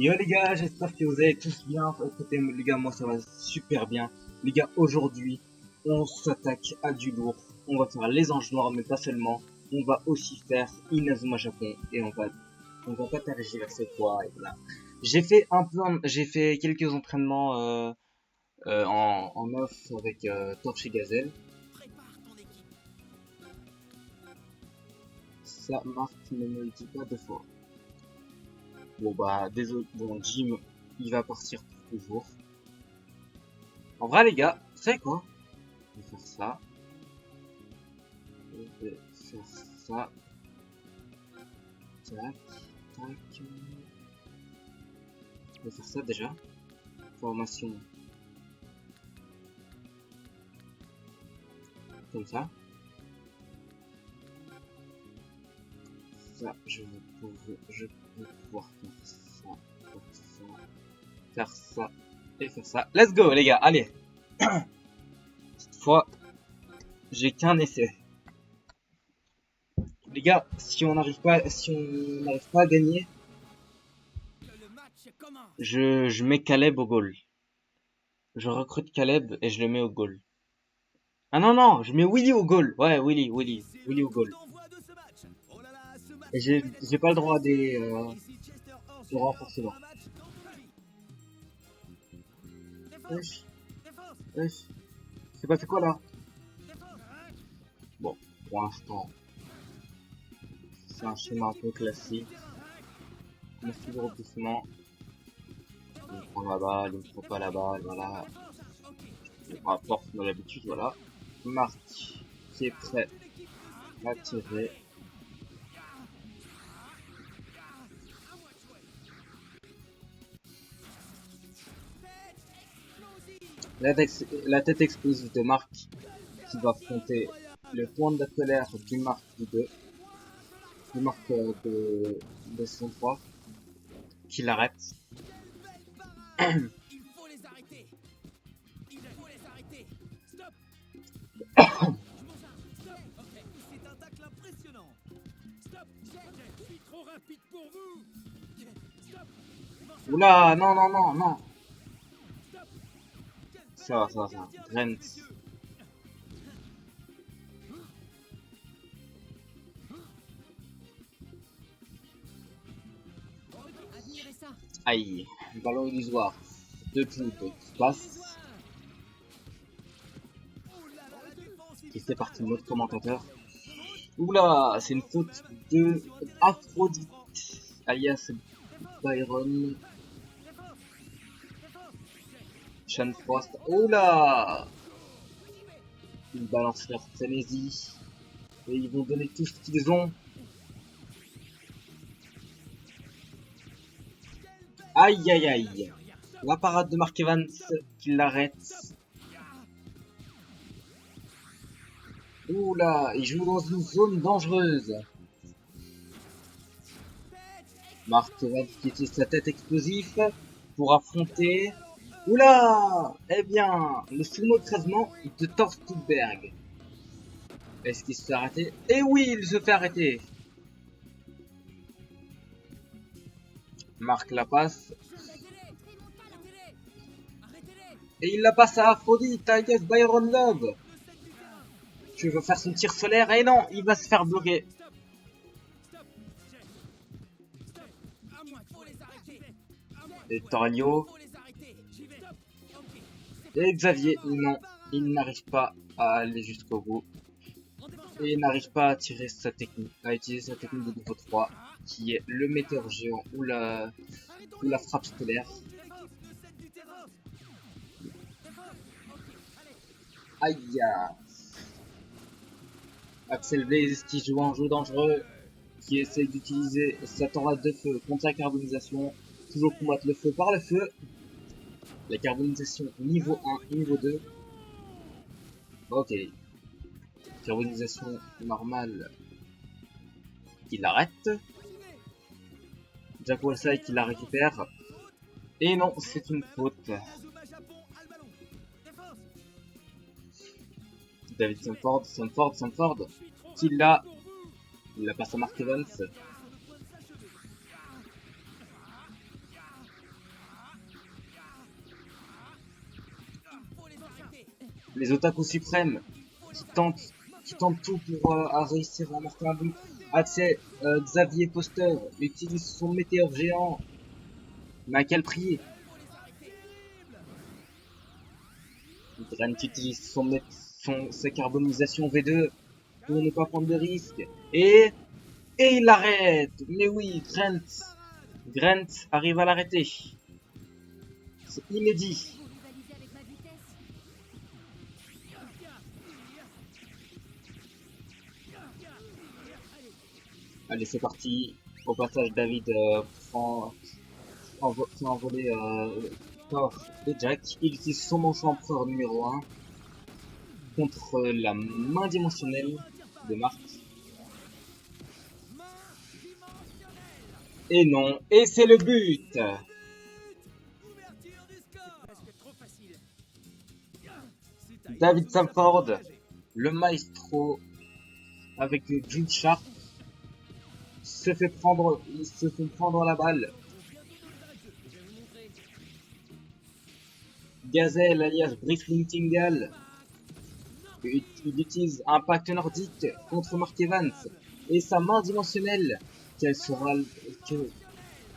Yo les gars, j'espère que vous allez tous bien. Écoutez les gars, moi ça va super bien. Les gars, aujourd'hui, on s'attaque à du lourd. On va faire les anges noirs, mais pas seulement. On va aussi faire Inazuma Japon et on va pas tergiverser quoi. Et voilà. J'ai fait quelques entraînements en off avec Torch et Gazelle. Ça marque ne me le dit pas deux fois. Bon bah désolé, bon Jim il va partir pour toujours. En vrai les gars, vous savez quoi? Je vais faire ça. Je vais faire ça. Tac, tac. Je vais faire ça déjà. Formation. Comme ça. Ça, je vais pouvoir faire ça et faire ça. Let's go les gars, allez. Cette fois, j'ai qu'un essai. Les gars, si on n'arrive pas à gagner, je mets Caleb au goal. Je recrute Caleb et je le mets au goal. Ah non, non, je mets Willy au goal. Ouais, Willy au goal. Et j'ai pas le droit des renforcements. Wesh, wesh. C'est passé quoi là? Bon, pour l'instant, c'est un schéma un peu classique. Merci de repoussement. Il me prend la balle, il me prend pas la balle, voilà. Je rapporte comme d'habitude, voilà. Marc qui est prêt à tirer. La tête explosive de Marc qui va affronter le point de colère du Marc du 2, du Marc de saison 3, qui l'arrête. Oula, non, non, non, non. Ça. Brent. Aïe, ballon illusoire. Deux coups qui passe. Qui fait partie de notre commentateur. Oula, c'est une faute de Aphrodite, alias Byron. Sean Frost. Oula, ils balancent leur frénésie. Et ils vont donner tout ce qu'ils ont. Aïe aïe aïe. La parade de Mark Evans qui l'arrête. Oula, il joue dans une zone dangereuse. Mark Evans qui utilise sa tête explosive pour affronter... Oula, eh bien, le sumo écrasement de Thor Studberg. Est-ce qu'il se fait arrêter? Eh oui, il se fait arrêter. Marc la passe. Et il la passe à Aphrodite, alias Byron Love. Tu veux faire son tir solaire? Et non, il va se faire bloquer. Et Torio. Et Xavier, non, il n'arrive pas à aller jusqu'au bout. Et il n'arrive pas à tirer sa technique, à utiliser sa technique de niveau 3, qui est le météore géant ou la frappe stellaire. Aïe. Axel Blaze qui joue un jeu dangereux, qui essaye d'utiliser sa tornade de feu contre la carbonisation, toujours combattre le feu par le feu. La carbonisation niveau 1 et niveau 2. Ok. Carbonisation normale. Il l'arrête. Jack Walsai qui la récupère. Et non, c'est une faute. David Sanford, qui l'a. Il la passe à Mark Evans. Les otaku suprêmes qui tentent tout pour à réussir à marquer un but. Accès, Xavier Foster utilise son météore géant. Mais à quel prix? Grant utilise sa carbonisation V2 pour ne pas prendre de risques. Et il l'arrête. Mais oui, Grant arrive à l'arrêter. C'est inédit. Allez, c'est parti. Au passage, David fait envoler Thor et Jack. Il utilise son manche empereur numéro 1 contre la main dimensionnelle de Mark. Et non, et c'est le but. David Samford, le maestro, avec June Sharp, se fait prendre la balle. Gazelle alias Bristling Tingle, il utilise un pacte nordique contre Mark Evans et sa main dimensionnelle. Quelle sera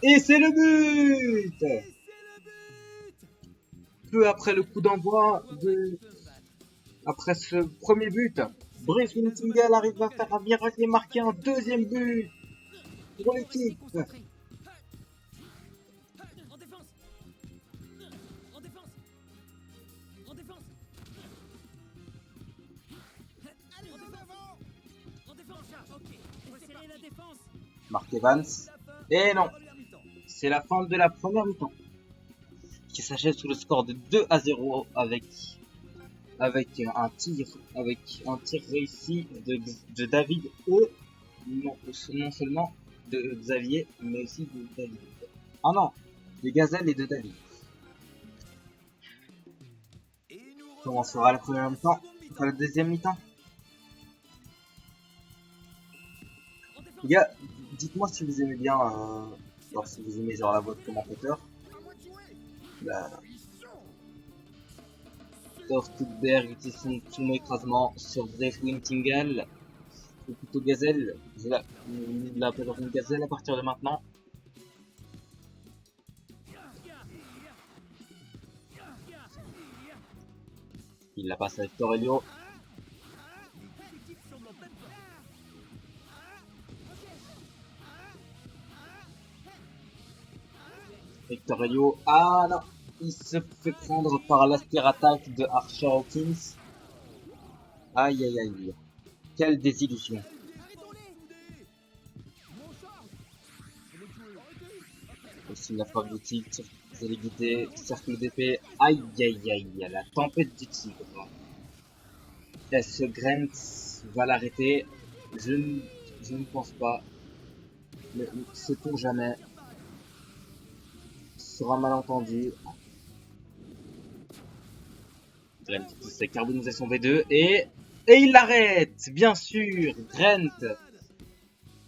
Et c'est le but. Peu après le coup d'envoi après ce premier but, Bristling Tingle arrive à faire un miracle et marquer un deuxième but pour l'équipe. Mark Evans. Et non, c'est la fin de la première mi-temps qui s'achève sous le score de 2-0 avec un tir réussi de David et non seulement de Xavier mais aussi de David. Ah non, de Gazelle et de David. Comment sera la première mi-temps? Enfin, la deuxième mi-temps? Les gars, dites-moi si vous aimez bien, genre si vous aimez genre la voix de commentateur. Thor Stuckberg utilise son écrasement sur Bristling Tingle, ou plutôt Gazelle. Je l'appelle une Gazelle à partir de maintenant. Il la passe avec Torelio. Victor Elio, ah non, il se fait prendre par l'aspirattaque de Archer Hawkins. Aïe aïe aïe, quelle désillusion. Aussi la frappe du titre, téléguidé, cercle d'épée, aïe aïe aïe, la tempête du tigre. Est-ce que Grant va l'arrêter? Je ne pense pas. Mais sait-on jamais? Ce sera malentendu. Grant utilise sa carbonisation V2 et il l'arrête, bien sûr. Grant,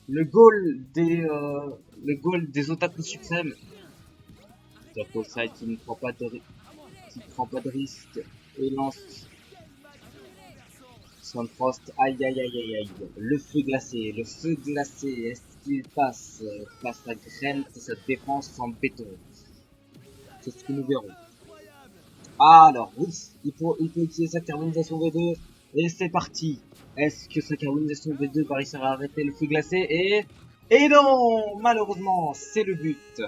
le goal des otaku suprêmes. Side qui ne prend pas de risque et lance Swanfrost. Aïe aïe aïe aïe aïe. Le feu glacé. Est-ce qu'il passe face à Grant et sa défense en béton? C'est ce que nous verrons. Ah, alors, oui, il peut utiliser sa carbonisation V2. Et c'est parti. Est-ce que sa carbonisation V2 va réussir à arrêter le feu glacé? Et non, malheureusement, c'est le but.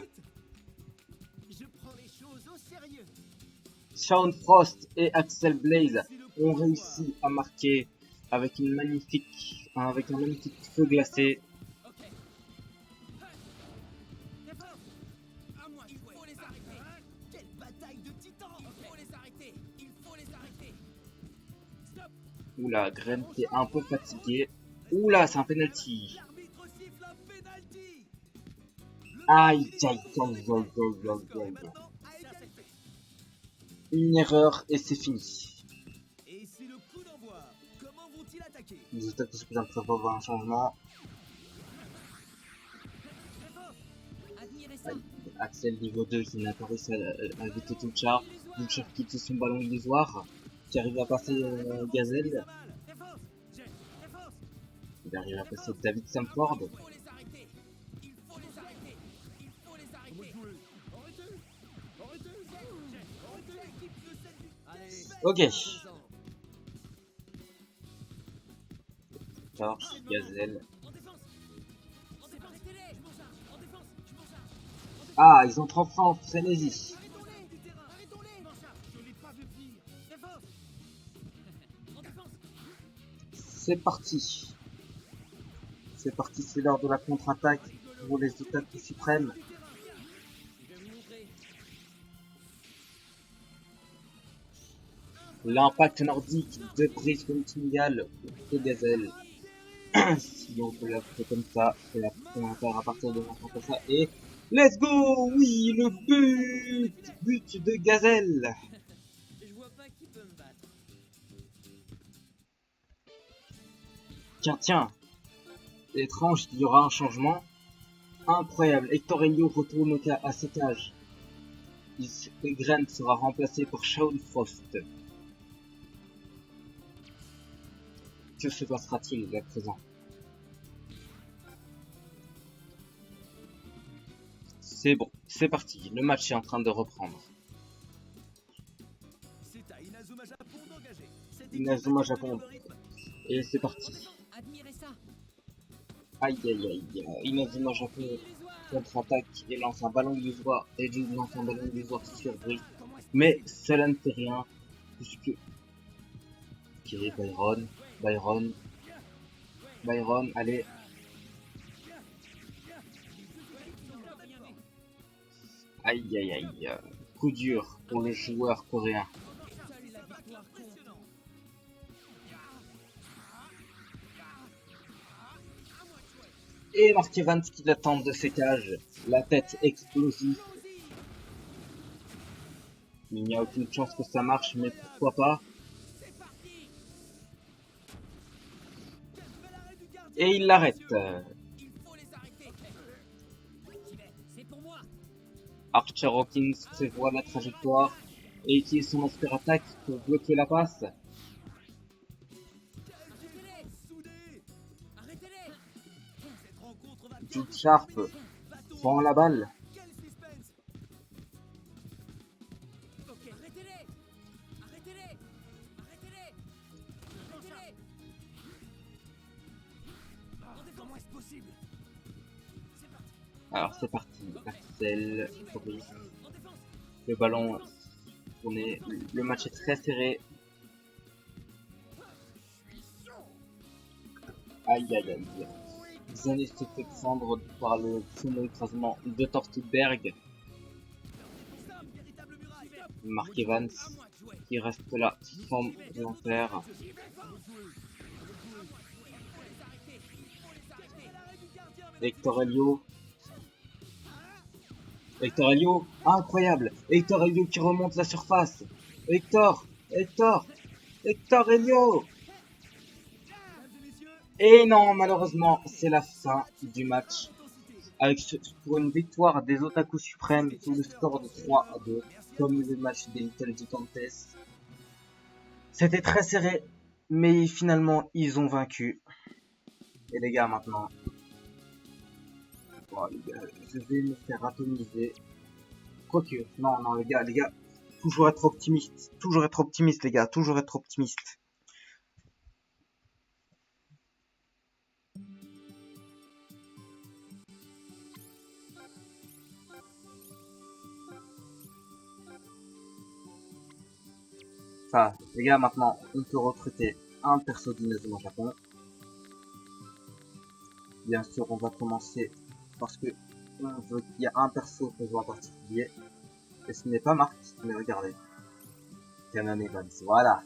Shaun Frost et Axel Blaze ont réussi à marquer avec un magnifique feu glacé. Oula, Grant est un peu fatigué. Oula, c'est un penalty. Aïe, aïe, aïe, aïe, aïe, aïe. Une erreur et c'est fini. Les otaku suprêmes peuvent avoir un changement. Axel niveau 2 qui n'a pas réussi à éviter tout le char. Vulture quitte son ballon illusoire. qui arrive à passer Gazelle. Il arrive à passer David Samford. Ok. Torche, Gazelle. Ah, ils ont trop faim, frénésie. C'est parti. C'est parti, c'est l'heure de la contre-attaque pour les Otaku suprêmes. L'impact nordique de Brice Nightingale de Gazelle. Si on peut l'appeler comme ça, c'est la commentaire à partir de maintenant comme ça. Et let's go! Oui, le but de Gazelle. Tiens. C'est étrange, il y aura un changement. Incroyable, Hector Elio retourne à cet âge. Gren sera remplacé par Shaun Frost. Que se passera-t-il à présent? C'est bon, c'est parti, le match est en train de reprendre. Inazuma Japon. Et c'est parti. Aïe aïe aïe, Inazuma Japon contre-attaque et lance un ballon illusoire. Et Jude lance un ballon illusoire sur Brice. Mais cela ne fait rien, puisque... Ok, Byron, allez. Aïe aïe aïe, coup dur pour le joueur coréen. Et Mark Evans qui l'attend de ses cages, la tête explosive. Il n'y a aucune chance que ça marche, mais pourquoi pas. Et il l'arrête. Archer Hawkins prévoit la trajectoire et utilise son aspect attaque pour bloquer la passe. Jude Sharp prend la balle. Alors c'est parti, Axel, Brice, le ballon tourné, le match est très serré. Aïe aïe aïe. Zenith se fait prendre par le chrono écrasement de Tortberg. Mark Evans qui reste là sans rien faire. Hector Elio, incroyable. Hector Elio qui remonte la surface. Hector Elio. Et non, malheureusement, c'est la fin du match. Pour une victoire des Otaku suprêmes sous le score de 3-2, comme le match des Little Gigantes. C'était très serré, mais finalement, ils ont vaincu. Et les gars, maintenant... Bon, les gars, je vais me faire atomiser. Quoique, non, les gars, toujours être optimiste, les gars, toujours être optimiste. Ça, les gars, maintenant, on peut recruter un perso d'Inazuma Japon. Bien sûr, on va commencer parce que on veut qu'il y a un perso qu'on voit en particulier. Et ce n'est pas Marc, mais regardez. Canon Evans, voilà.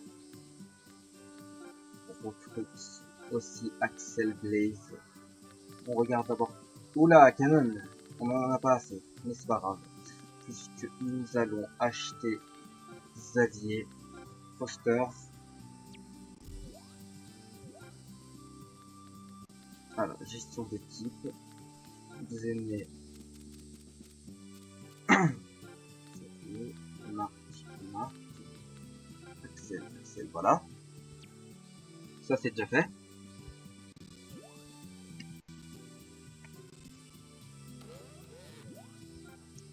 On recrute aussi Axel Blaze. On regarde d'abord. Oula, Canon, on en a pas assez, mais c'est pas grave. Puisque nous allons acheter Xavier Foster. Alors, gestion de type. Vous aimez Marc, Axel Voilà. Ça, c'est déjà fait.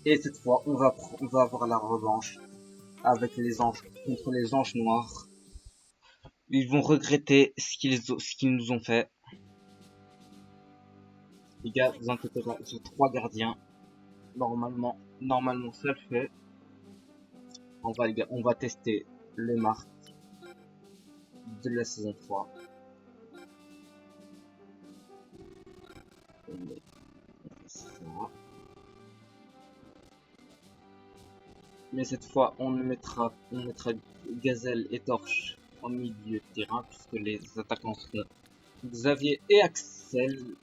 Et cette fois, on va avoir la revanche avec les anges, contre les anges noirs. Ils vont regretter ce qu'ils nous ont fait. Les gars, vous inquiétez pas, j'ai 3 gardiens. Normalement, ça le fait. Les gars, on va tester les marques de la saison 3. On met ça. Mais cette fois, on mettra Gazelle et Torche en milieu de terrain, puisque les attaquants seront Xavier et Axel.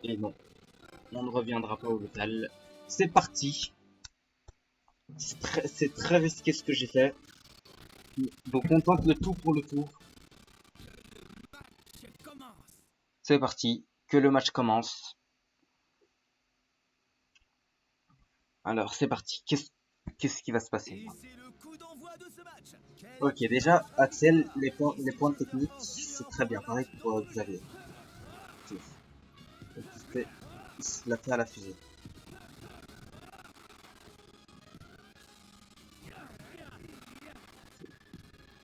Et non, on ne reviendra pas au local. C'est parti. C'est très risqué ce que j'ai fait. Donc on tente le tout pour le tout. C'est parti, que le match commence. Alors c'est parti, qu'est-ce qui va se passer là? Ok, déjà, Axel, les points techniques, c'est très bien, pareil pour Xavier. Donc, il se la fait à la fusée.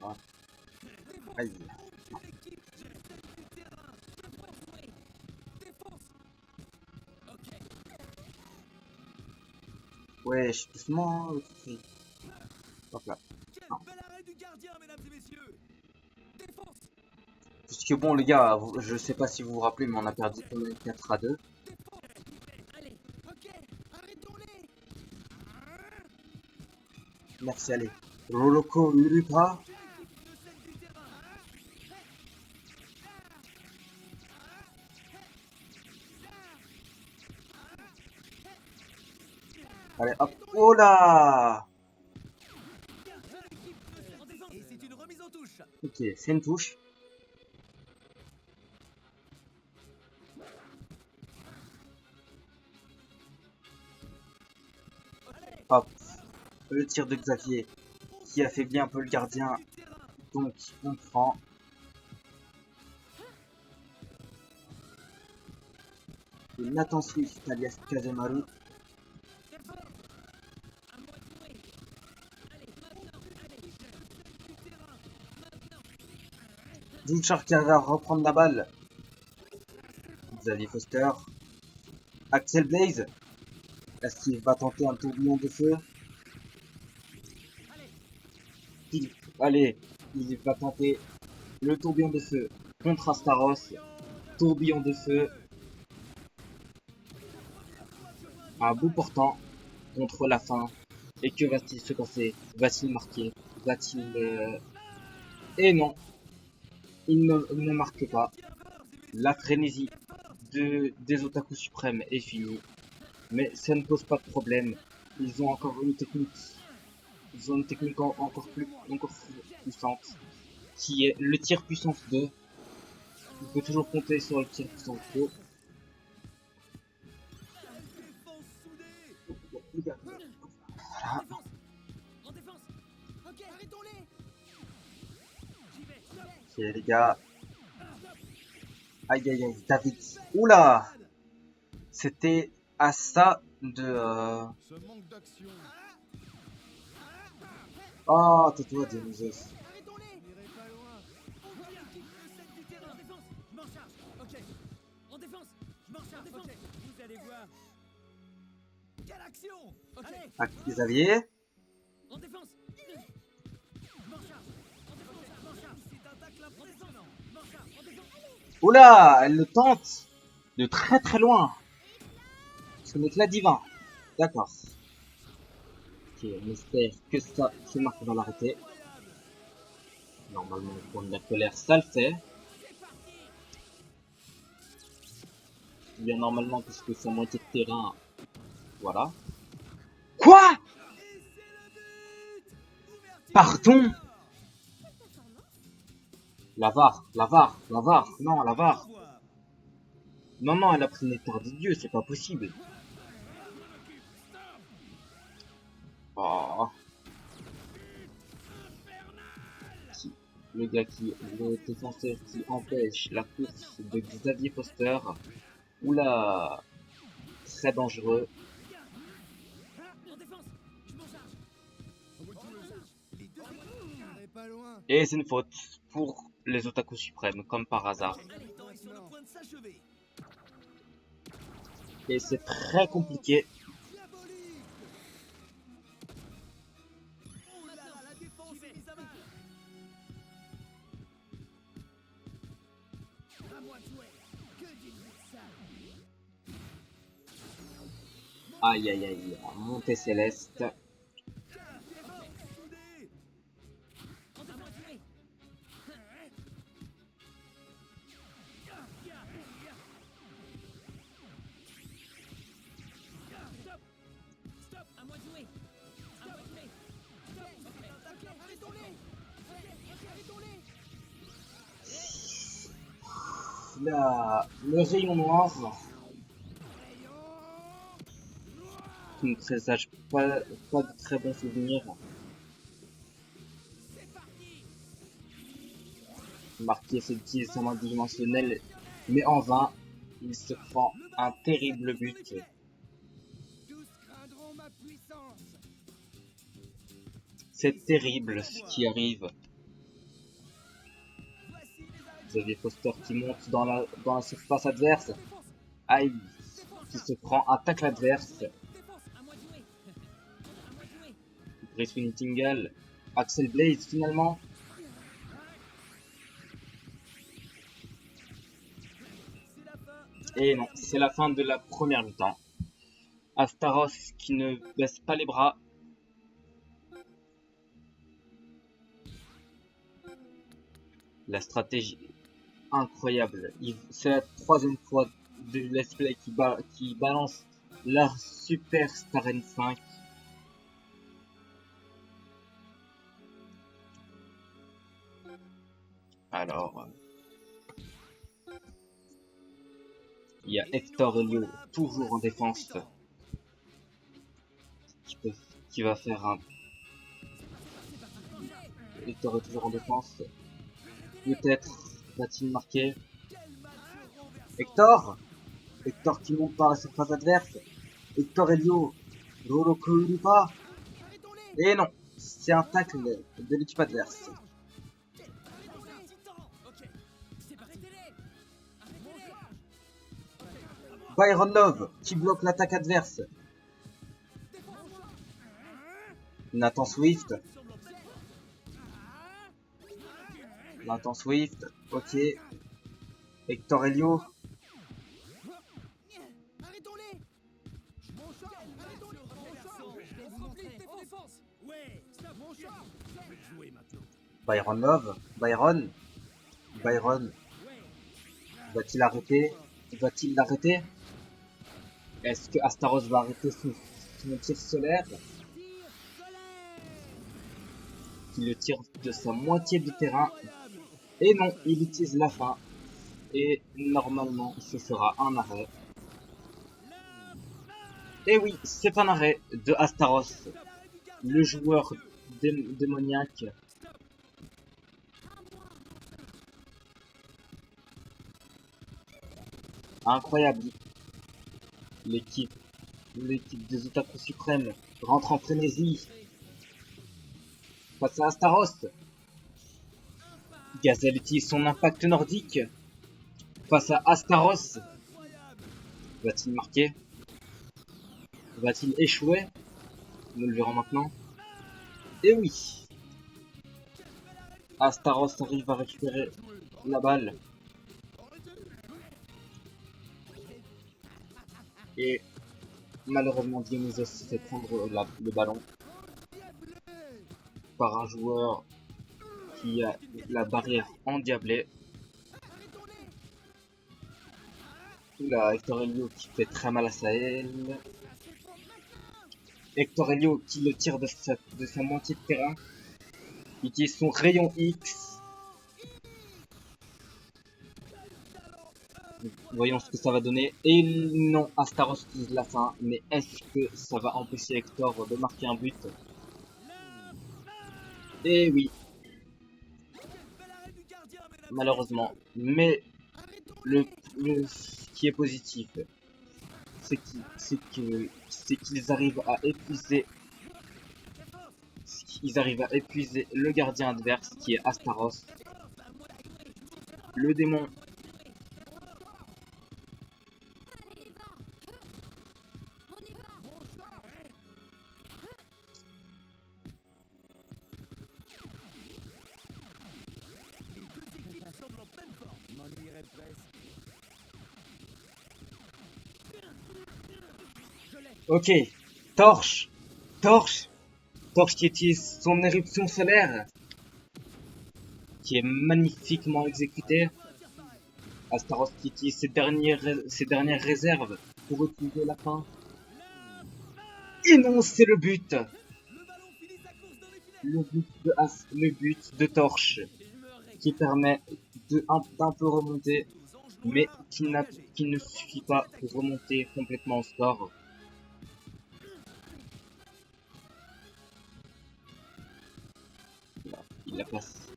Voilà. Aïe. Ouais, doucement, hop là. Puisque bon les gars, je sais pas si vous vous rappelez, mais on a perdu quand même 4-2. Merci, allez. Roloko Urupa. Allez, hop. Oh là! Ok, c'est une touche. Hop. Le tir de Xavier qui affaiblit un peu le gardien. Donc, on prend. Et Nathan Swift alias Kazemaru. Zulchar qui va reprendre la balle. Xavier Foster. Axel Blaze. Est-ce qu'il va tenter un tourbillon de feu? Allez, il va tenter le tourbillon de feu contre Astaros. Tourbillon de feu. À bout portant contre la fin. Et que va-t-il se passer? Va-t-il marquer? Va-t-il... Et non, il ne marque pas. La frénésie des Otaku suprêmes est finie. Mais ça ne pose pas de problème. Ils ont encore une technique. Ils ont une technique encore plus puissante. Qui est le tir puissance 2. On peut toujours compter sur le tir puissance 2. Voilà. Ok les gars. Aïe aïe aïe, David. Oula! C'était à ça de... Oh, tais-toi, Dionysos. Ah, Xavier. Oula, elle le tente de très très loin. Ce n'est que la divin. D'accord. Ok, on espère que ça, ce marque va l'arrêter. Normalement, le point de la colère, ça le fait. Bien normalement, puisque sa moitié de terrain. Voilà. Quoi? Pardon? La VAR, la VAR, la VAR, non, la VAR. Non, non, elle a pris nectar des dieux, c'est pas possible. Oh. le défenseur qui empêche la course de Xavier Foster. Oula, très dangereux. Et c'est une faute pour les Otaku suprêmes, comme par hasard. Et c'est très compliqué. Aïe aïe aïe, montée céleste. Là, le rayon noir qui ne présage pas de très bons souvenirs. Marqué utilise sa main dimensionnelle, mais en vain, il se prend un terrible but. C'est terrible ce qui arrive. Xavier Foster qui monte dans la surface adverse. Aïe, qui se prend un tacle adverse. Brice Tingle, Axel Blaze finalement. Et non, c'est la fin de la première mi-temps. Astaros qui ne baisse pas les bras. La stratégie incroyable. C'est la troisième fois de Let's Play qui balance leur Super Star N5. Alors, il y a Hector Helio toujours en défense qui va faire un... Hector est toujours en défense. Peut-être va-t-il marquer. Hector qui monte par la surface adverse. Hector Helio. Rorokurupa. Et non, c'est un tacle de l'équipe adverse. Byron Love qui bloque l'attaque adverse. Nathan Swift, ok. Hector Helio. Byron Love, Byron. Va-t-il l'arrêter? Est-ce que Astaros va arrêter son tir solaire? Qui le tire de sa moitié de terrain. Et non, il utilise la fin. Et normalement, ce sera un arrêt. Et oui, c'est un arrêt de Astaros, le joueur démoniaque. Incroyable. L'équipe des Otaku suprêmes rentre en frénésie face à Astaros. Gazelle utilise son impact nordique face à Astaros. Va-t-il marquer? Va-t-il échouer? Nous le verrons maintenant. Et oui, Astaros arrive à récupérer la balle. Et malheureusement Dionysos se fait prendre le ballon par un joueur qui a la barrière endiablée. Là, Hector Helio qui fait très mal à sa aile. Hector Helio qui le tire de sa moitié de terrain. Il utilise son rayon X. Voyons ce que ça va donner. Et non, Astaros utilise la fin. Mais est-ce que ça va empêcher Hector de marquer un but? Et oui. malheureusement. Mais ce qui est positif, c'est qu'ils arrivent à épuiser, le gardien adverse qui est Astaros, le démon. Ok, Torche, Torche, Torche qui utilise son éruption solaire, qui est magnifiquement exécutée. Astaros qui utilise ses dernières réserves pour utiliser la fin. Et non, c'est le but. Le but de Torche, qui permet d'un peu remonter, mais qui ne suffit pas pour remonter complètement au score. Il la passe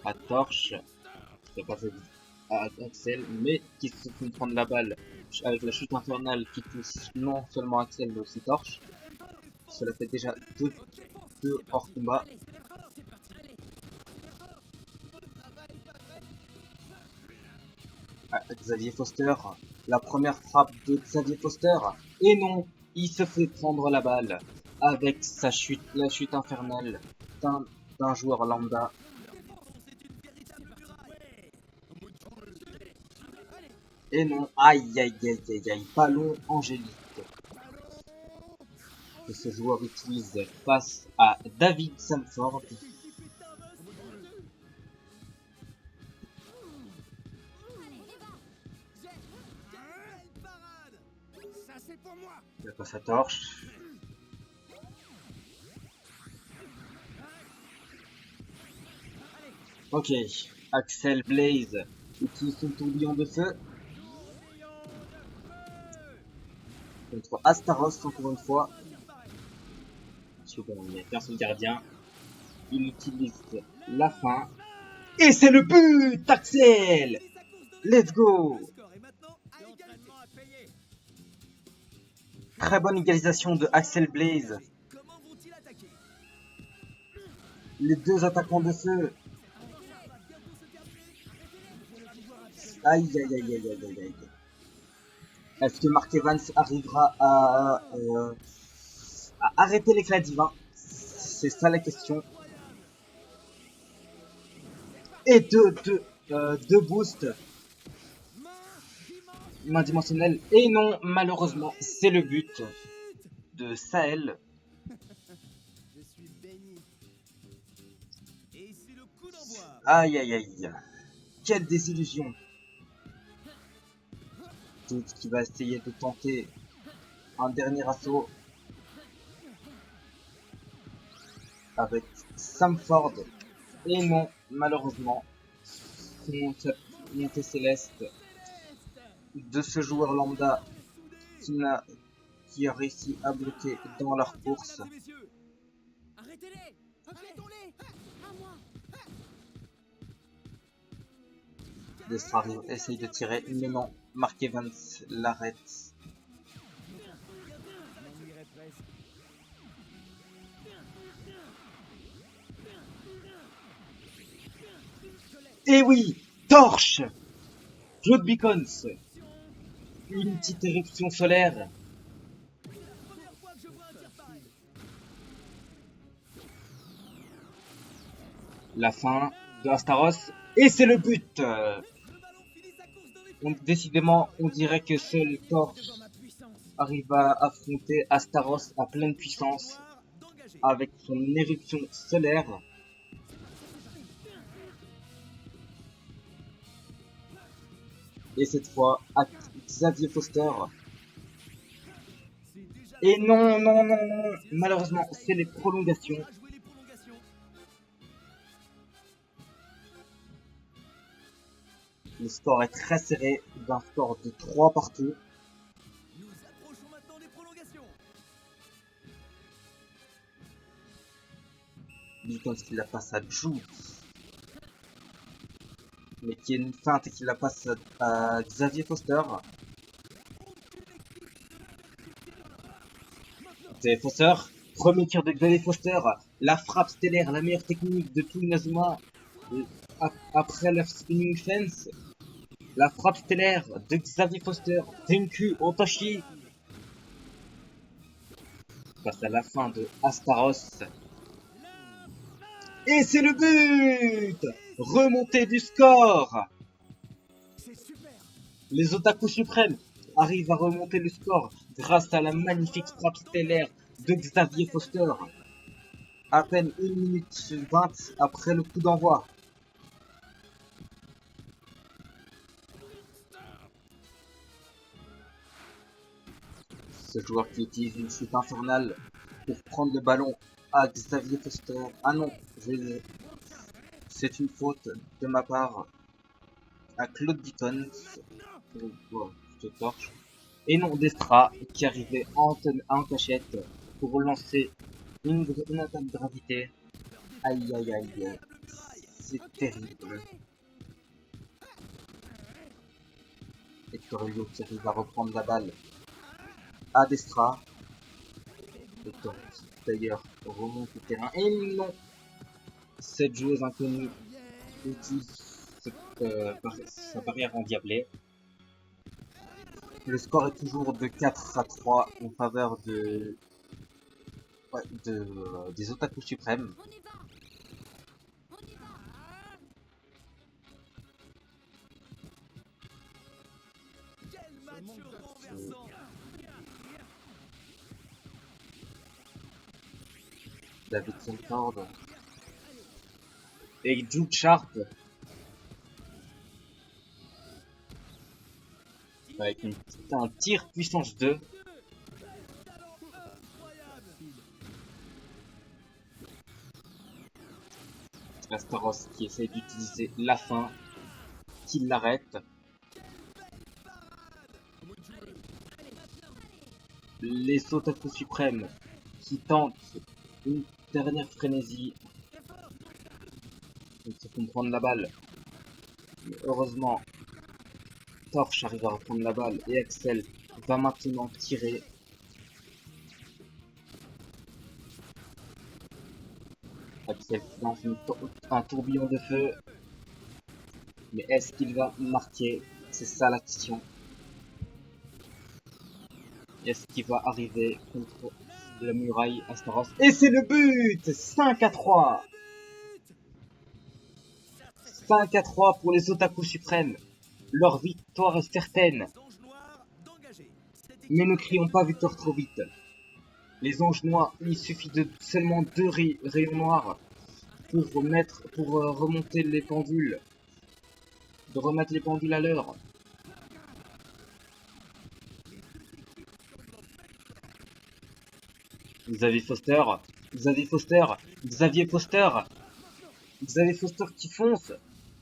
à Torche, il la passe à Axel, mais qui se fait prendre la balle avec la chute infernale qui touche non seulement Axel mais aussi Torche. Cela fait déjà deux hors combat. Xavier Foster, la première frappe de Xavier Foster, et non, il se fait prendre la balle avec la chute infernale d'un joueur lambda. Et non, aïe aïe aïe aïe aïe, ballon angélique que ce joueur utilise face à David Samford. Il passe à Torche. Ok, Axel Blaze utilise son tourbillon de feu contre Astaros encore une fois. Bon, il y a qu'un seul gardien. Il utilise la fin. Et c'est le but, Axel! Let's go! Très bonne égalisation de Axel Blaze. Les deux attaquants de feu. Aïe aïe aïe aïe aïe aïe. Est-ce que Mark Evans arrivera à arrêter l'éclat divin? C'est ça la question. Et deux boosts. Main dimensionnelle. Et non, malheureusement, c'est le but de Sahel. Aïe aïe aïe. Quelle désillusion. Tout qui va essayer de tenter un dernier assaut avec Samford. Et non, malheureusement, cette montée céleste de ce joueur lambda qui a réussi à bloquer dans leur course. Destrave essaye de tirer, mais non, Mark Evans l'arrête. Et oui, Torche, Claude Beacons, une petite éruption solaire. La fin de Astaros, et c'est le but. Décidément, on dirait que seul Torche arrive à affronter Astaros à pleine puissance avec son éruption solaire. Et cette fois, Xavier Foster. Et non, non, non, non, malheureusement, c'est les prolongations. Le score est très serré, d'un score de 3 partout. Beacons qui la passe à Jude. mais qui est une feinte et qui la passe à Xavier Foster. Xavier Foster, premier tir de Xavier Foster, la frappe stellaire, la meilleure technique de tout Inazuma. Après la spinning fence, la frappe stellaire de Xavier Foster, Tenku Otoshi. Face à la fin de Astaros. Et c'est le but! Remontée du score! Les Otaku suprêmes arrivent à remonter le score grâce à la magnifique frappe stellaire de Xavier Foster. À peine 1 minute 20 après le coup d'envoi. Ce joueur qui utilise une chute infernale pour prendre le ballon à Xavier Foster. Ah non, c'est une faute de ma part à Claude Beacon. Je te torche. Et non, Destra qui arrivait en cachette pour relancer une attaque de gravité. Aïe aïe aïe, c'est terrible. Hectorio qui arrive à reprendre la balle à Destra. Hector d'ailleurs remonte le terrain. Et non, cette joueuse inconnue utilise sa barrière endiablée. Le score est toujours de 4-3 en faveur des Otaku suprêmes. David Sanford et Jude Sharp avec un tir puissance 2. Astaros qui essaie d'utiliser la fin, qui l'arrête. Les Otaku suprêmes qui tentent une dernière frénésie. Ils se font prendre la balle. Mais heureusement, Torch arrive à reprendre la balle et Axel va maintenant tirer. Axel lance un tourbillon de feu. Mais est-ce qu'il va marquer? C'est ça la question. Est-ce qu'il va arriver contre la muraille Astaros? Et c'est le but! 5-3! 5-3 pour les Otaku suprêmes. Leur victoire est certaine. Mais ne crions pas victoire trop vite. Les anges noirs, il suffit de seulement 2 rayons noirs pour remonter les pendules. De remettre les pendules à l'heure. Xavier Foster, Xavier Foster, Xavier Foster, Xavier Foster qui fonce.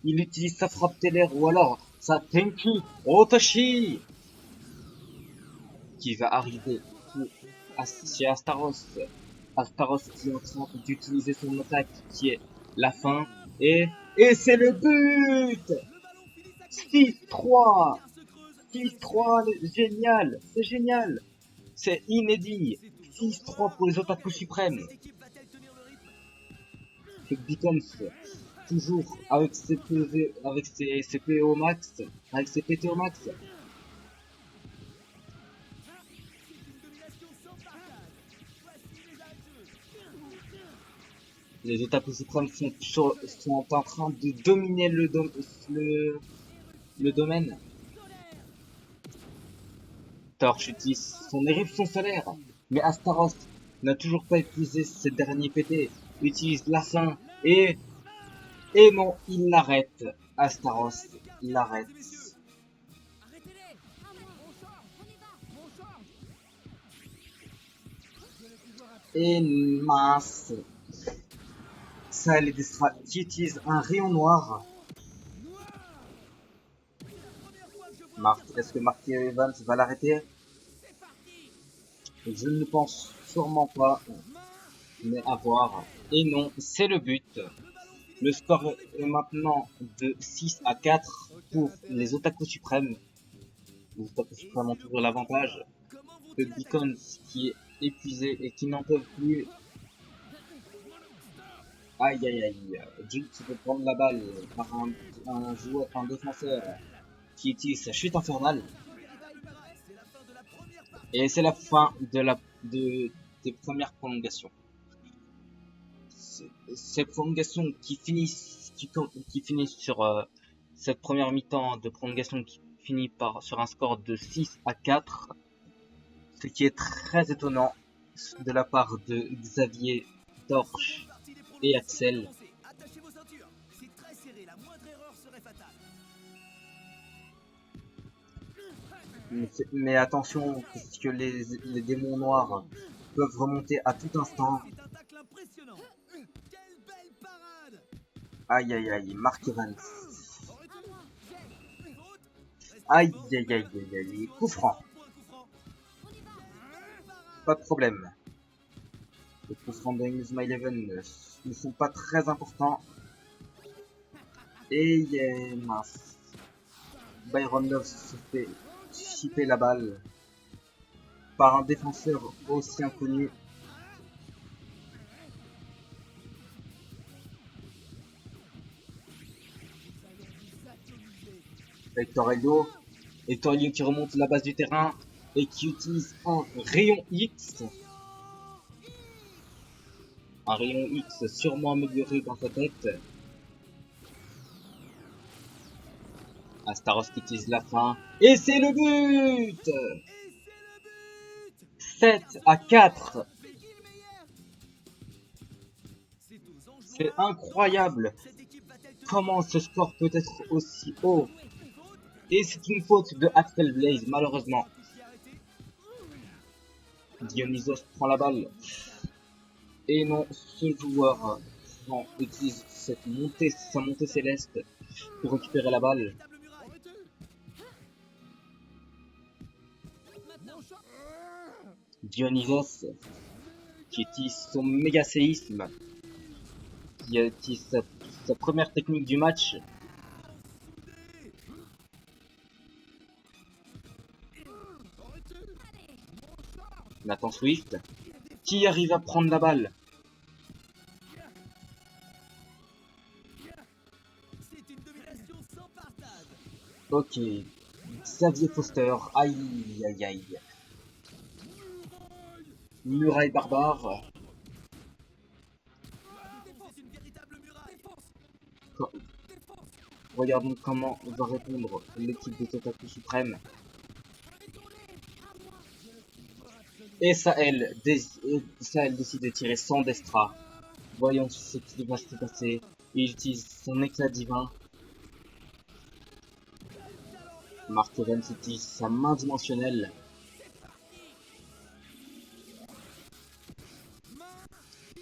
Il utilise sa frappe stellaire ou alors sa Tenku Otoshi qui va arriver chez Astaros. Astaros qui est en train d'utiliser son attaque qui est la fin. Et c'est le but! 6-3! 6-3, génial! C'est génial! C'est inédit! 6-3 pour les Otaku suprêmes. Beacons, toujours avec ses PV, avec ses PO max, avec ses PTO max. Les Otaku suprêmes sont en train de dominer le domaine. Torch utilise son éruption solaire, mais Astaros n'a toujours pas utilisé ses derniers PT. Utilise la fin et non, il l'arrête. Astaros, il l'arrête. Et mince. Ça, les Destra qui utilise un rayon noir. Est-ce que Marky Evans va l'arrêter? Je ne pense sûrement pas. Mais à voir. Et non, c'est le but. Le score est maintenant de 6 à 4 pour les Otaku Suprêmes. Les Otaku Suprêmes ont toujours l'avantage. Le Deacons qui est épuisé et qui n'en peuvent plus. Aïe aïe aïe. Jinx se fait prendre la balle par un joueur, un défenseur qui utilise sa chute infernale. Et c'est la fin des premières prolongations. Ces prolongations qui finissent sur cette première mi-temps de prolongation qui finit sur un score de 6 à 4, ce qui est très étonnant de la part de Xavier, Torch et Axel. Mais attention, parce que les démons noirs peuvent remonter à tout instant. Aïe aïe aïe, Mark Evans. Aïe aïe aïe aïe aïe, coup franc. Pas de problème. Les coups francs de My Eleven ne sont pas très importants. Et mince. Byron Love se fait chipper la balle par un défenseur aussi inconnu. Hector Elio qui remonte la base du terrain et qui utilise un rayon X. Un rayon X sûrement amélioré dans sa tête. Astaros qui utilise la fin. Et c'est le but 7 à 4. C'est incroyable comment ce score peut être aussi haut. Et c'est une faute de Axel Blaze, malheureusement. Dionysos prend la balle. Et non, ce joueur utilise sa montée céleste pour récupérer la balle. Dionysos qui utilise son méga séisme, qui utilise sa première technique du match. Nathan Swift qui arrive à prendre la balle. Ok, Xavier Foster, aïe aïe aïe. Muraille barbare. Regardons comment va répondre l'équipe des Otaku Suprêmes. Et Sahel décide de tirer sans Destra. Voyons ce qui va se passer. Il utilise son éclat divin. Mark Evans utilise sa main dimensionnelle.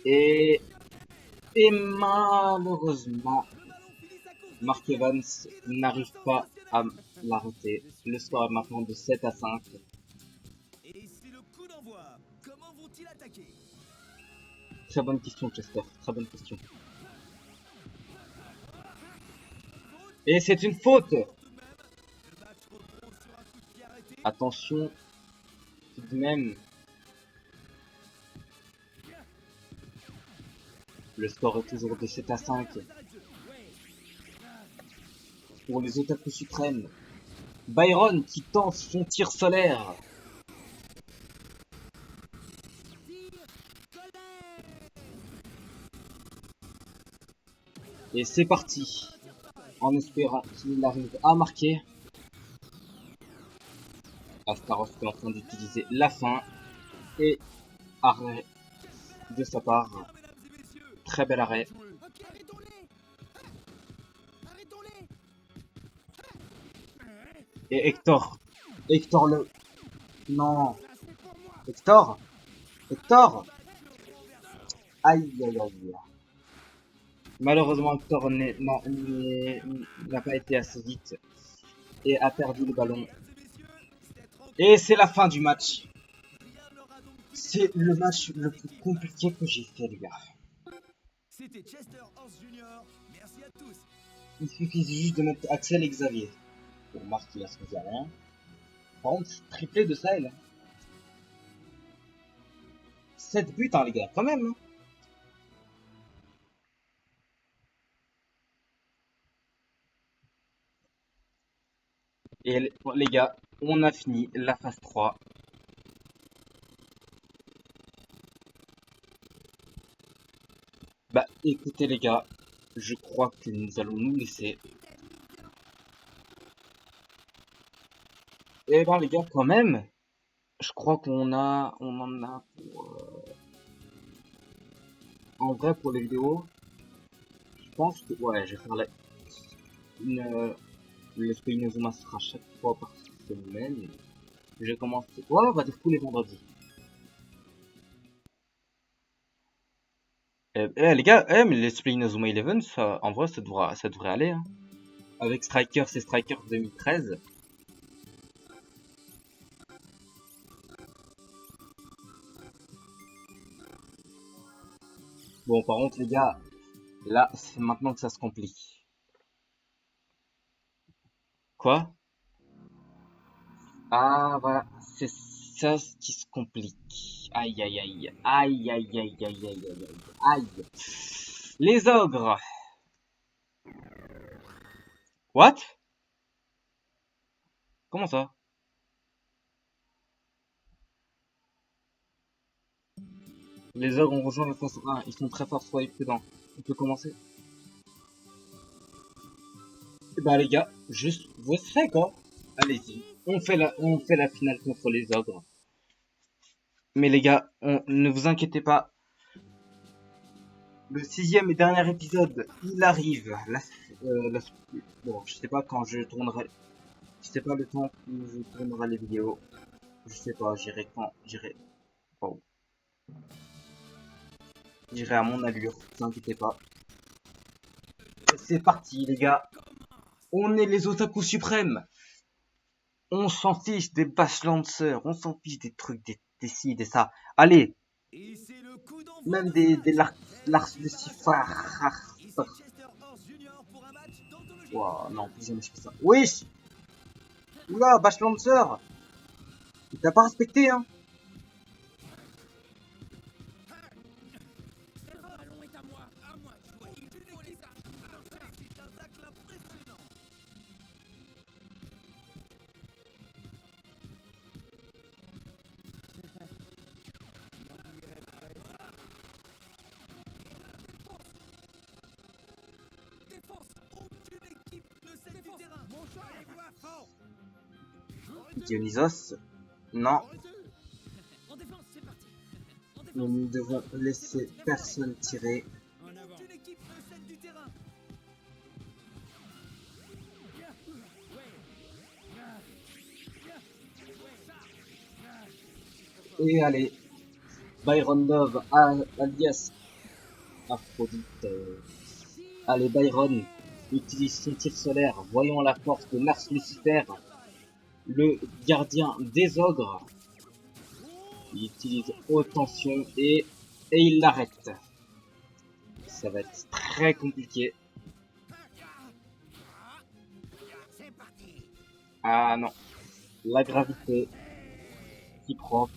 Et malheureusement, Mark Evans n'arrive pas à l'arrêter. Le score est maintenant de 7 à 5. Très bonne question, Chester. Très bonne question. Et c'est une faute. Attention, tout de même. Le score est toujours de 7 à 5. Pour les Otaku Suprêmes. Byron qui tente son tir solaire. Et c'est parti. En espérant qu'il arrive à marquer. Astaros est en train d'utiliser la fin. Et arrêt de sa part. Très bel arrêt. Et Hector le... Non. Hector Aïe aïe aïe. Malheureusement Hector n'a pas été assez vite. Et a perdu le ballon. Et c'est la fin du match. C'est le match le plus compliqué que j'ai fait, les gars. C'était Chester Horse Jr. Il suffit juste de mettre Axel et Xavier. Pour Marc, il a ce rien. Par contre, triplé de Sahel. 7 buts, hein, les gars, quand même. Hein. Et bon, les gars, on a fini la phase 3. Bah, écoutez, les gars, je crois que nous allons nous laisser. Et ben, les gars, quand même, je crois on en a pour, en vrai, pour les vidéos, je pense que, ouais, je vais faire le Spinozuma sera chaque fois par semaine. J'ai commencé, ouais, on va dire tous les vendredis. Les gars, mais les Spinozuma 11, ça, en vrai, ça devrait aller, hein. Avec Striker, c'est Striker 2013. Bon, par contre, les gars, là, c'est maintenant que ça se complique. Quoi? Ah, voilà, c'est ça ce qui se complique. Aïe, aïe, aïe. Aïe, aïe, aïe, aïe, aïe, aïe, aïe. Aïe. Les ogres. What? Comment ça? Les ogres ont rejoint le phase 1. Ils sont très forts, soyez prudents. On peut commencer? Et bah, les gars, juste, vous serez quoi? Allez-y. On fait la finale contre les ogres. Mais les gars, ne vous inquiétez pas. Le 6e et dernier épisode, il arrive. Bon, je sais pas quand je tournerai. Je sais pas le temps où je tournerai les vidéos. Je sais pas, j'irai quand. Oh, j'irai à mon allure, ne vous inquiétez pas. C'est parti, les gars. On est les otaku suprêmes. On s'en fiche des bash lancers. On s'en fiche des trucs, des ci, des ça. Allez. Même des Lars Lucifer. Wow, non, plus jamais je fais ça. Oui. Oula, bash lancer. Il t'a pas respecté, hein. Dionysos. Non. Nous ne devons laisser personne tirer. Et allez. Byron Love, alias Aphrodite. Allez, Byron utilise son tir solaire. Voyons la force de Lars Lucifer, le gardien des ogres. Il utilise haute tension et il l'arrête. Ça va être très compliqué. Ah non. La gravité qui prend.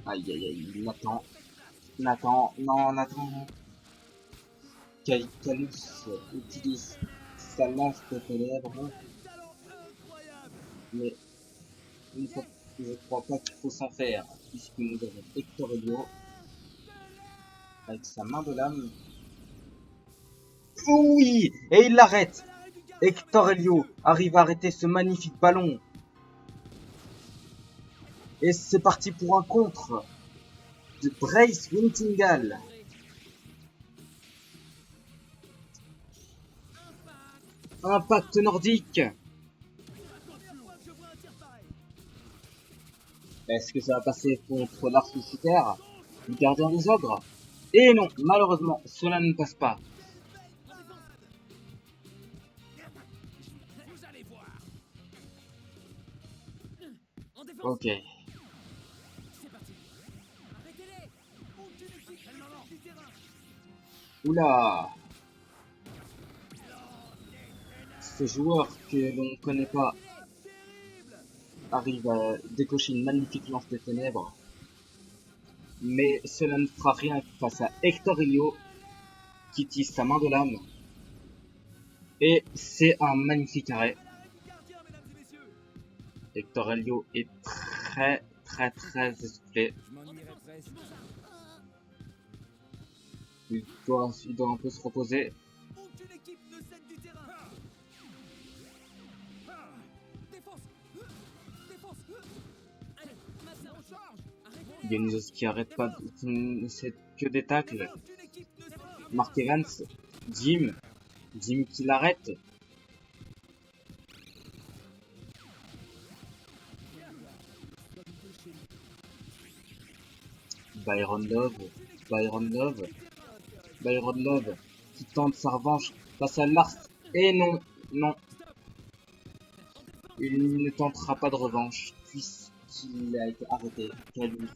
Aïe aïe aïe, Nathan, non, Nathan. Calus utilise sa lance de ténèbres, mais je crois pas qu'il faut s'en faire, puisque nous avons Hector Helio avec sa main de lame. Oui, et il l'arrête. Hector Helio arrive à arrêter ce magnifique ballon. Et c'est parti pour un contre de Brace Wintingal. Impact nordique. Est-ce que ça va passer contre Lars Lucifer, le gardien des ogres? Et non, malheureusement, cela ne passe pas. Ok. Oula! Ce joueur que l'on connaît pas arrive à décocher une magnifique lance des ténèbres. Mais cela ne fera rien face à Hector Elio qui utilise sa main de lame. Et c'est un magnifique arrêt. Hector Elio est très essoufflé. Il doit un peu se reposer. Dionysos qui arrête pas, c'est que des tacles. Mark Evans, Jim qui l'arrête. Byron Love qui tente sa revanche face à Lars. Et non, il ne tentera pas de revanche puisqu'il a été arrêté. Calus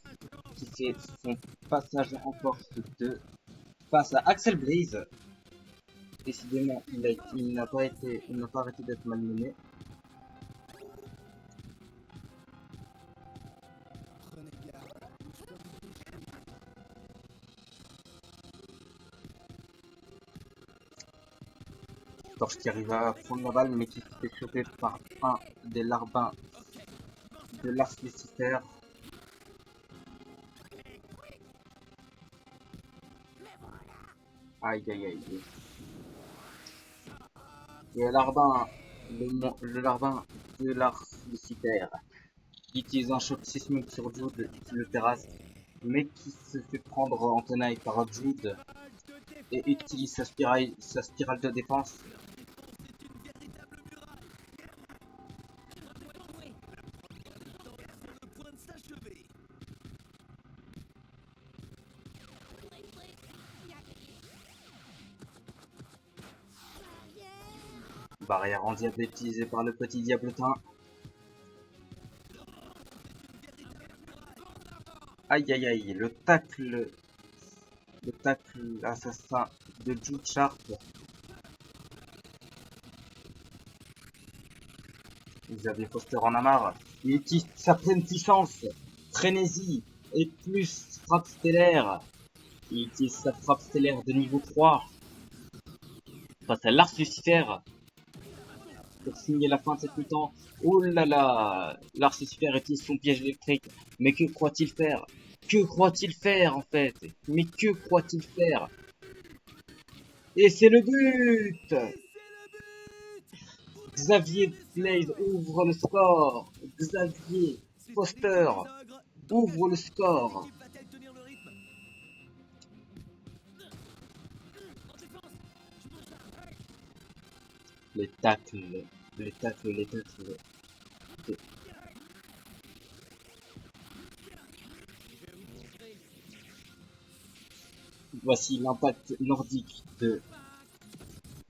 qui fait son passage en force de face à Axel Blaze. Décidément, il n'a pas arrêté d'être malmené. Torche qui arrive à prendre la balle, mais qui se fait choper par un des larbins de Lars Lucifer. Aïe aïe aïe. Et le larbin de Lars Lucifer, qui utilise un choc sismique sur Jude, qui le terrasse, mais qui se fait prendre en tenaille par Jude et utilise sa spirale de défense. Barrière endiablée utilisée par le petit diablotin. Aïe aïe aïe, le tacle assassin de Jude Sharp. Xavier Foster en a marre. Il utilise sa pleine puissance, frénésie et plus frappe stellaire. Il utilise sa frappe stellaire de niveau 3 face à Lars Lucifer pour signer la fin de cette mi-temps. Oh là là, Lars Lucifer utilise son piège électrique. Mais que croit-il faire? Que croit-il faire en fait? Mais que croit-il faire? Et c'est le but! Xavier Blaze ouvre le score. Xavier Foster ouvre le score. Les tacles. Voici l'impact nordique de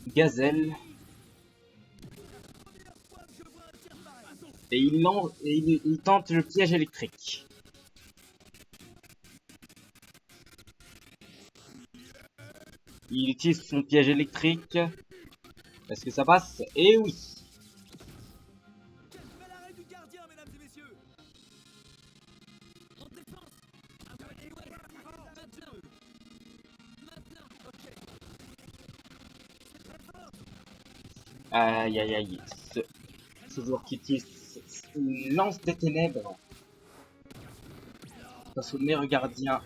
Gazelle. Et il tente le piège électrique. Il utilise son piège électrique. Est-ce que ça passe? Eh oui! Aïe aïe aïe. Ce joueur qui utilise une lance des ténèbres face au meilleur gardien,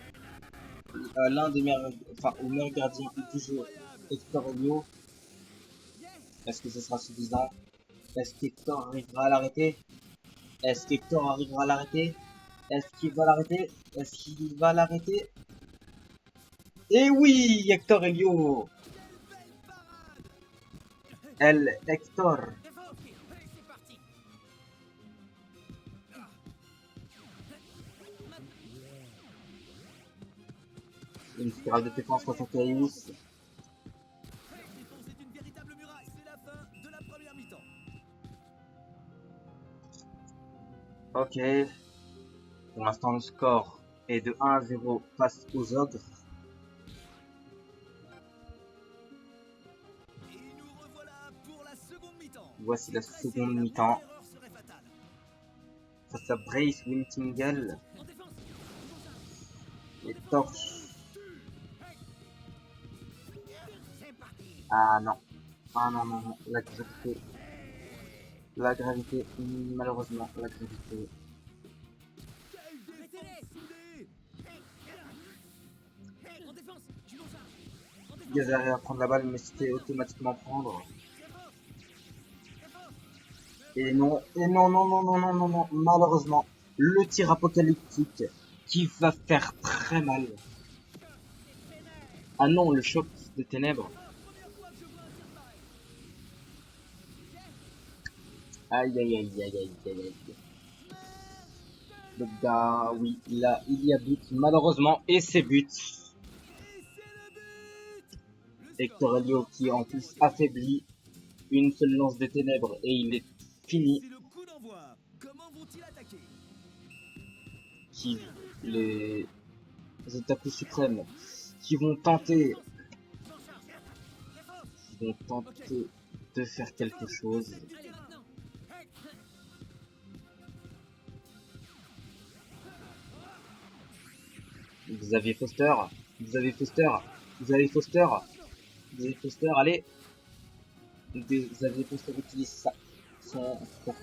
l'un des meilleurs, enfin au meilleur gardien du jeu, Hector Elio. Est-ce que ce sera suffisant? Est-ce qu'Hector arrivera à l'arrêter? Est-ce qu'Hector arrivera à l'arrêter? Est-ce qu'il va l'arrêter? Est-ce qu'il va l'arrêter? Et oui, Hector Elio! El Hector! Une spirale de défense face à Kaius. Ok. Pour l'instant, le score est de 1-0 face aux ogres. Voici la seconde mi-temps. Face à Brace Wintingle. Et Torche. Ah non. Ah non, non, non. La gravité. La gravité. Malheureusement, la gravité. Ils arrivent à prendre la balle, mais c'était automatiquement prendre. Et non, non, non, non, non, non, non, non. Malheureusement, le tir apocalyptique qui va faire très mal. Ah non, le choc des ténèbres. Aïe, aïe, aïe, aïe, aïe, aïe, aïe. Le gars, oui, là, il y a but, malheureusement, et c'est but. Hector Elio qui en plus affaibli une seule lance des ténèbres et il est fini. Qui, les Otaku suprêmes qui vont tenter de faire quelque chose. Xavier Foster, Xavier Foster, Xavier Foster, Xavier Foster, allez. Xavier Foster utilise sa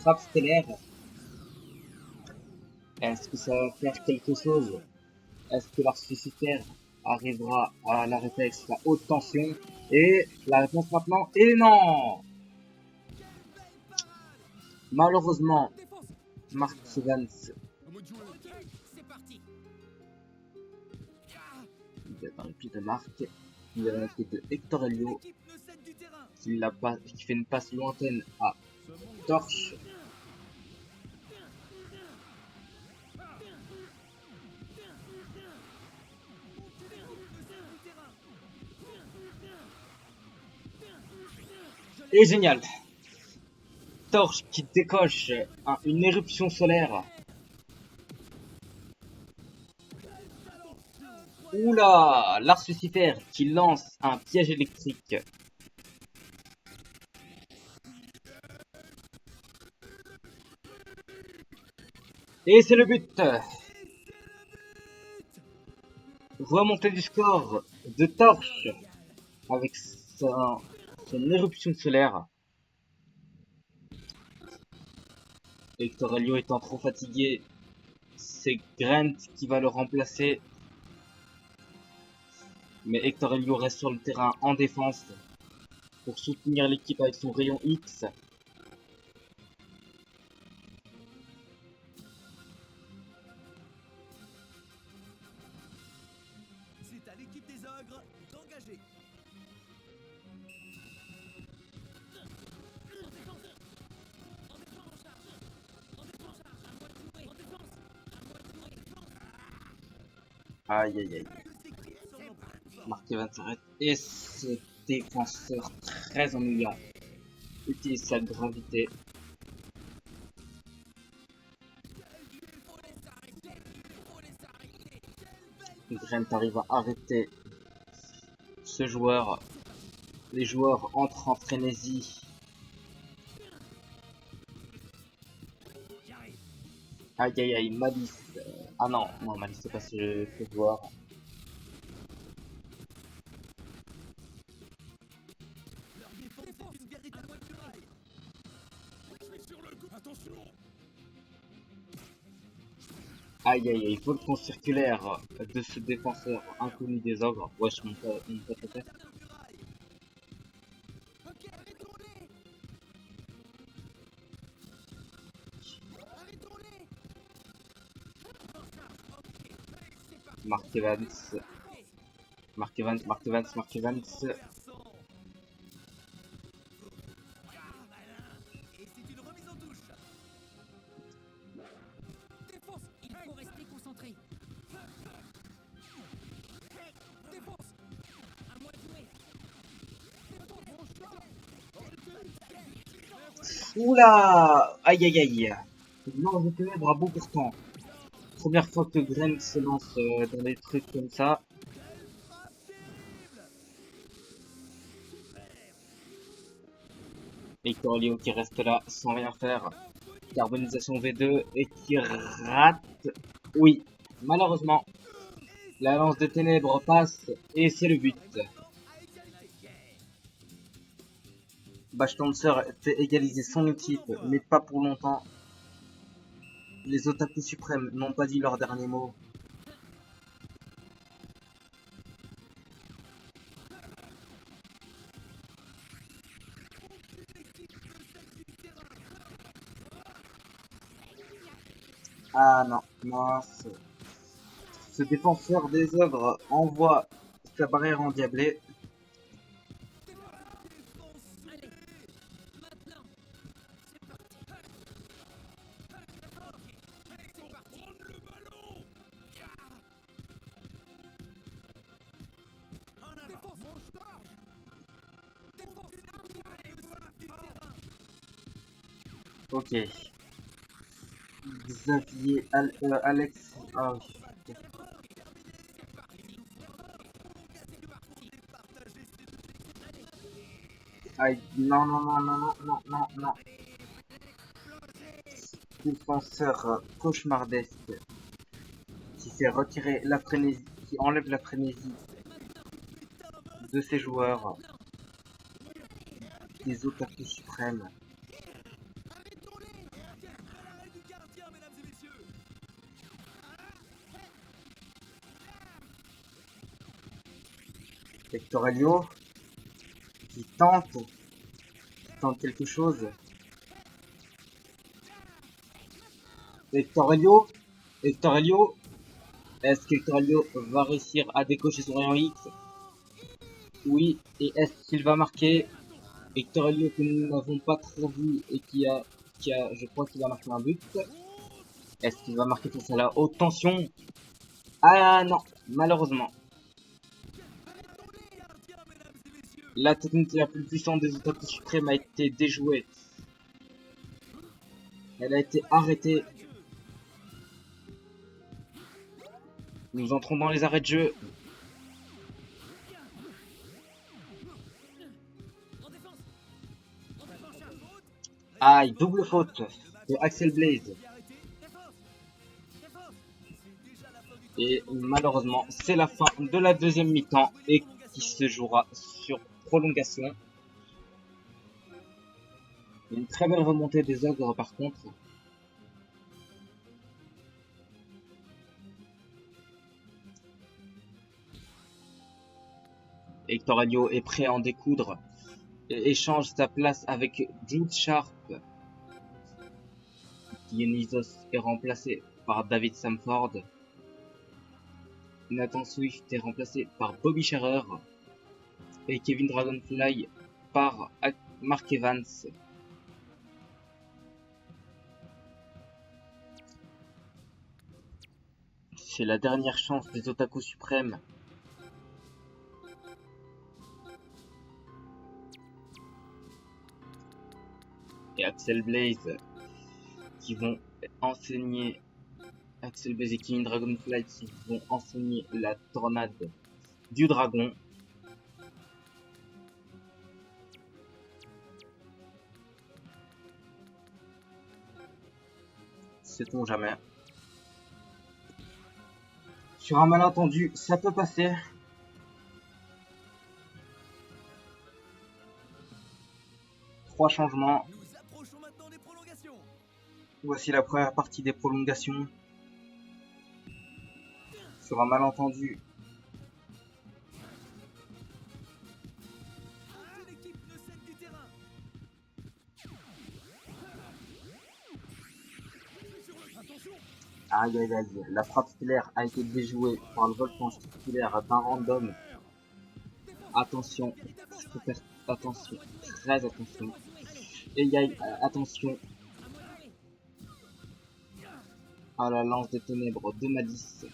frappe stellaire. Est-ce que ça va faire quelque chose? Est-ce que l'artificiaire arrivera à l'arrêter avec la haute tension? Et la réponse maintenant est non! Malheureusement, Mark Evans, il est dans le pied de Marc, il est dans le pied de Hector Elio, qui fait une passe lointaine à Torche. Et génial! Torche qui décoche une éruption solaire. Oula! Lars Lucifer qui lance un piège électrique. Et c'est le but! Remontée du score de Torche avec son éruption solaire. Hector Elio étant trop fatigué, c'est Grant qui va le remplacer. Mais Hector Elio reste sur le terrain en défense pour soutenir l'équipe avec son rayon X. C'est à l'équipe des ogres d'engager. Aïe aïe aïe. Mark Evans s'arrête et ce défenseur très ennuyant utilise sa gravité. Grant arrive à arrêter ce joueur. Les joueurs entrent en frénésie. Aïe aïe aïe, Malice. Ah non, non, Malice c'est pas ce joueur. Aïe aïe aïe, faute circulaire de ce défenseur inconnu des ogres. Wesh, mon pote. Mark Evans. Mark Evans, Mark Evans, Mark Evans. Oula! Aïe aïe aïe. Lance de ténèbres à bout portant. Première fois que Gren se lance dans des trucs comme ça. Victor Leo qui reste là sans rien faire. Carbonisation V2 et qui rate. Oui, malheureusement, la lance des ténèbres passe et c'est le but. Bashtancer fait égaliser son équipe, mais pas pour longtemps. Les Otaku suprêmes n'ont pas dit leur dernier mot. Ah non, mince. Ce défenseur des œuvres envoie sa barrière endiablée. Ok. Alex. Ah, aïe, non, non, non, non, non, non, non, non. Défenseur cauchemardesque qui fait retirer la frénésie, qui enlève la frénésie de ses joueurs, des otaku suprêmes. Hector Helio qui tente quelque chose. Hector Helio, Hector Helio, est-ce qu'Hector Helio va réussir à décocher son rayon X? Oui, et est-ce qu'il va marquer? Hector Helio que nous n'avons pas trop vu et je crois qu'il a marqué un but. Est-ce qu'il va marquer face à la haute tension? Ah non, malheureusement. La technique la plus puissante des Otaku suprêmes a été déjouée. Elle a été arrêtée. Nous entrons dans les arrêts de jeu. Aïe, double faute de Axel Blaze. Et malheureusement, c'est la fin de la deuxième mi-temps et qui se jouera sur prolongation. Une très belle remontée des ogres par contre. Hector Helio est prêt à en découdre et échange sa place avec Jude Sharp. Dionysos est remplacé par David Samford. Nathan Swift est remplacé par Bobby Scherer. Et Kevin Dragonfly par Mark Evans. C'est la dernière chance des Otaku suprêmes. Et Axel Blaze qui vont enseigner Axel Blaze et Kevin Dragonfly qui vont enseigner la tornade du dragon. Sait-on jamais. Sur un malentendu, ça peut passer. Trois changements. Voici la première partie des prolongations. Sur un malentendu. Aïe aïe aïe, la frappe stellaire a été déjouée par le volcan stellaire d'un random. Attention, il faut faire attention, très attention. Et attention à la lance des ténèbres de Malice.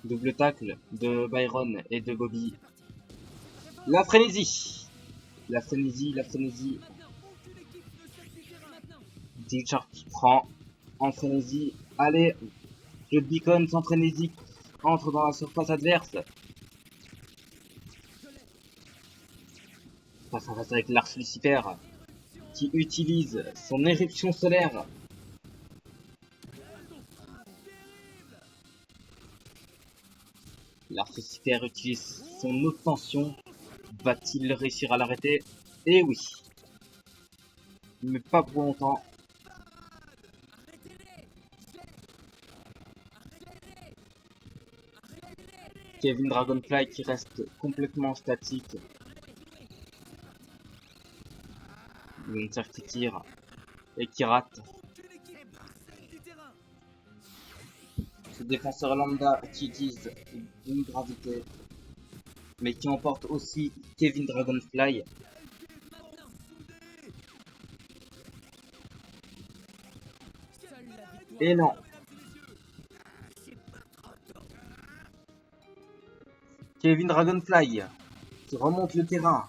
Double tacle de Byron et de Bobby. La frénésie. La frénésie, la frénésie. Richard qui prend en frénésie. Allez, jeu de beacon sans frénésie. Entre dans la surface adverse. Face à face avec Lars Lucifer. Qui utilise son éruption solaire. Lars Lucifer utilise son haute tension. Va-t-il réussir à l'arrêter? Eh oui. Mais pas pour longtemps. Kevin Dragonfly qui reste complètement statique. Gunther qui tire et qui rate. Ce défenseur lambda qui utilise une gravité, mais qui emporte aussi Kevin Dragonfly. Et non. Kevin Dragonfly qui remonte le terrain.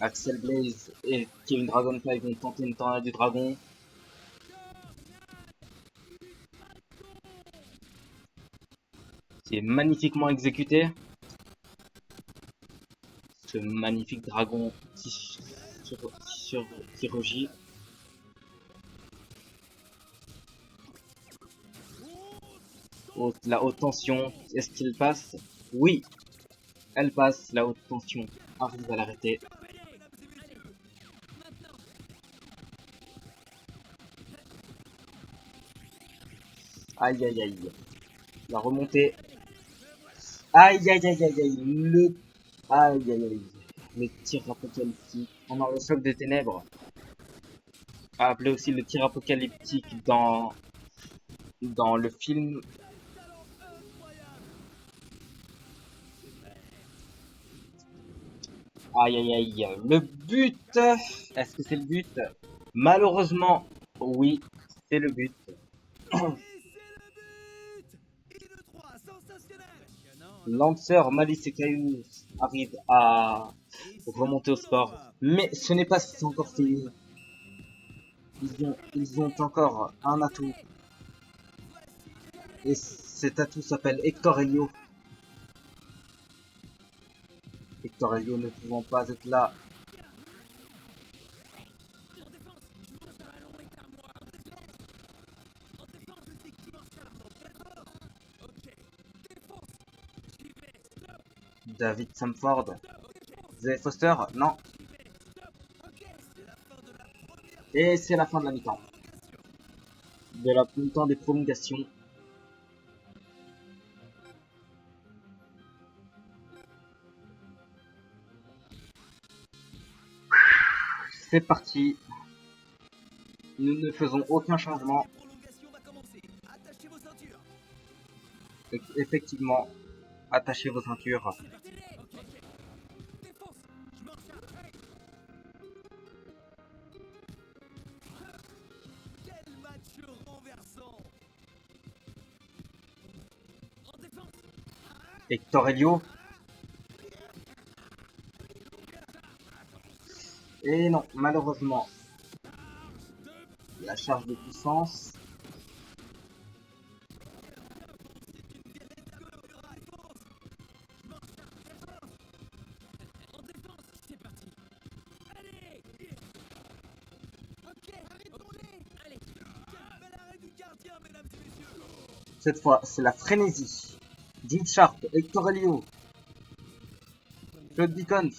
Axel Blaze et Kevin Dragonfly vont tenter une tornade du dragon. Qui est magnifiquement exécuté. Ce magnifique dragon qui rugit. La haute tension, est-ce qu'il passe? Oui, elle passe, la haute tension arrive à l'arrêter. Aïe aïe aïe. La remontée. Aïe aïe aïe aïe aïe. Aïe aïe aïe. Le tir apocalyptique. On a le choc des ténèbres. Appelé aussi le tir apocalyptique dans le film. Aïe aïe aïe. Le but. Est-ce que c'est le but? Malheureusement, oui, c'est le but. Lanceur Malice et Caillou arrive à remonter au score. Mais ce n'est pas encore fini. Ils ont encore un atout. Et cet atout s'appelle Hector Helio. Hector Helio ne pouvant pas être là. David Samford. Zé Foster, non. Et c'est la fin de la mi-temps. De la mi-temps des prolongations. C'est parti. Nous ne faisons aucun changement. Effectivement, attachez vos ceintures. Hector Helio. Et non, malheureusement, la charge de puissance. Cette fois, c'est la frénésie. Jim Sharp, Hector Helio. Claude Beacons.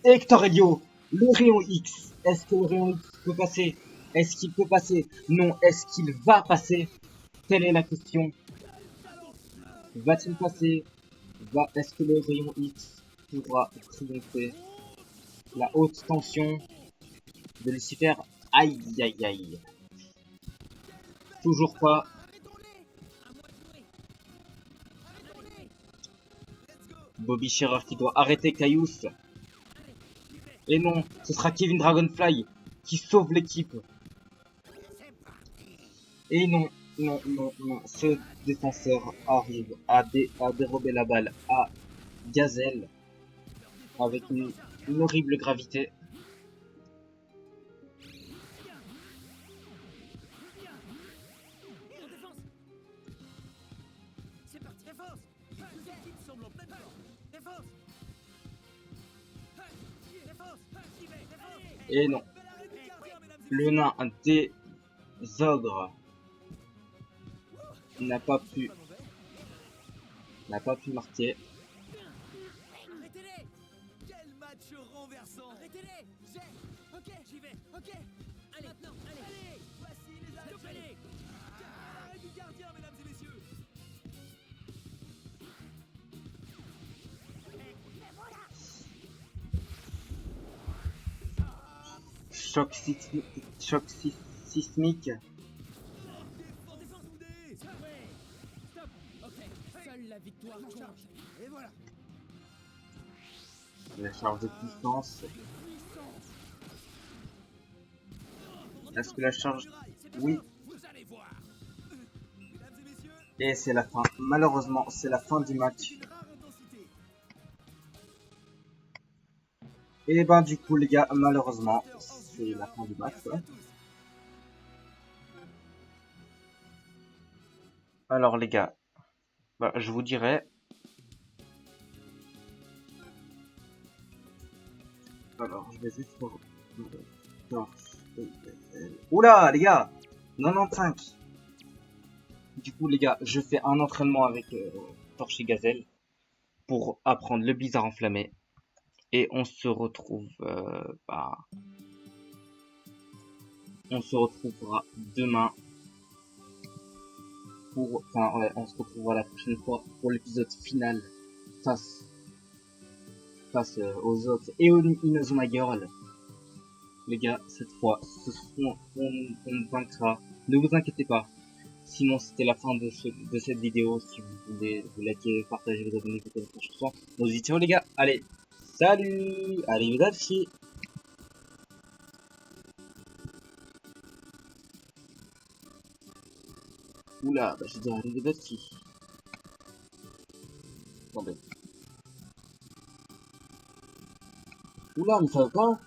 Hector Helio, le rayon X. Est-ce que le rayon X peut passer? Est-ce qu'il peut passer? Non. Est-ce qu'il va passer? Telle est la question. Va-t-il passer? Est-ce que le rayon X pourra triompher? La haute tension de Lucifer. Aïe aïe aïe. Toujours pas. Bobby Shearer qui doit arrêter Caius. Et non, ce sera Kevin Dragonfly qui sauve l'équipe. Et non, non, non, non, ce défenseur arrive à dérober la balle à Gazelle avec une horrible gravité. Et non, le nain des ogres n'a pas pu marquer. Arrêtez-les! Quel match renversant! Arrêtez-les! Ok, j'y vais, ok! Allez, maintenant, allez! Voici les arrêtés! Arrêt du gardien, mesdames et messieurs! Choc sismique. En défense! Ouais! Stop! Ok, seule la victoire compte! Et voilà! La charge de puissance. Est-ce que la charge... Oui. Vous allez voir! Mesdames et messieurs, Et c'est la fin. Malheureusement, c'est la fin du match. une rare intensité! Et ben du coup les gars, malheureusement, c'est la fin du match. Ouais. Alors les gars, bah, je vous dirais... Alors, je vais juste... Oula les gars 95. Du coup les gars, je fais un entraînement avec Torche et Gazelle pour apprendre le blizzard enflammé. Et on se retrouve... on se retrouvera demain pour... Enfin ouais, on se retrouvera la prochaine fois pour l'épisode final face aux autres et aux Inazuma Girl. Les gars, cette fois, on vaincra. Ne vous inquiétez pas. Sinon, c'était la fin de cette vidéo. Si vous voulez vous liker, partager, vous abonner, vous connaissez la chanson. On se dit ciao les gars. Allez, salut. Arrivederci. Oula, bah j'ai dit arrivederci. Attendez. Oula, mais ça va pas.